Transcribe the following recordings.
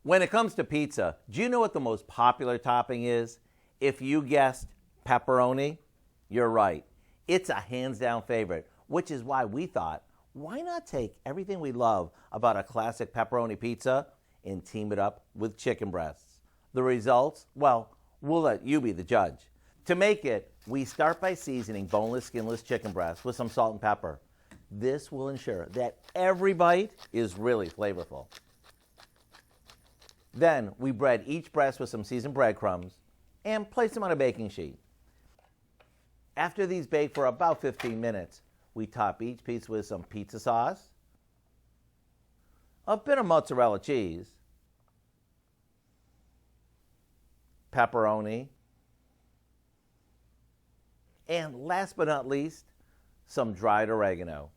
When it comes to pizza, do you know what the most popular topping is? If you guessed pepperoni, you're right. It's a hands down favorite, which is why we thought, why not take everything we love about a classic pepperoni pizza and team it up with chicken breasts? The results? Well, we'll let you be the judge. To make it, we start by seasoning boneless, skinless chicken breasts with some salt and pepper. This will ensure that every bite is really flavorful. Then we bread each breast with some seasoned breadcrumbs and place them on a baking sheet. After these bake for about 15 minutes, we top each piece with some pizza sauce, a bit of mozzarella cheese, pepperoni, and last but not least, some dried oregano.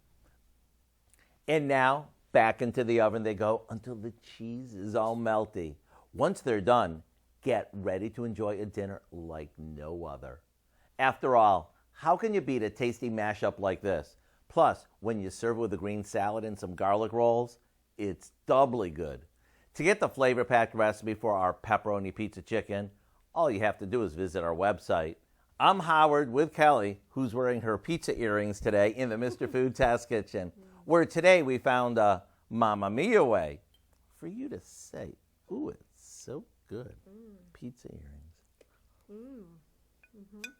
And now, back into the oven they go until the cheese is all melty. Once they're done, get ready to enjoy a dinner like no other. After all, how can you beat a tasty mashup like this? Plus, when you serve it with a green salad and some garlic rolls, it's doubly good. To get the flavor-packed recipe for our pepperoni pizza chicken, all you have to do is visit our website. I'm Howard with Kelly, who's wearing her pizza earrings today in the Mr. Food Test Kitchen, where today we found a Mamma Mia way for you to say, ooh, it's so good. Pizza earrings. Mm. Mm-hmm.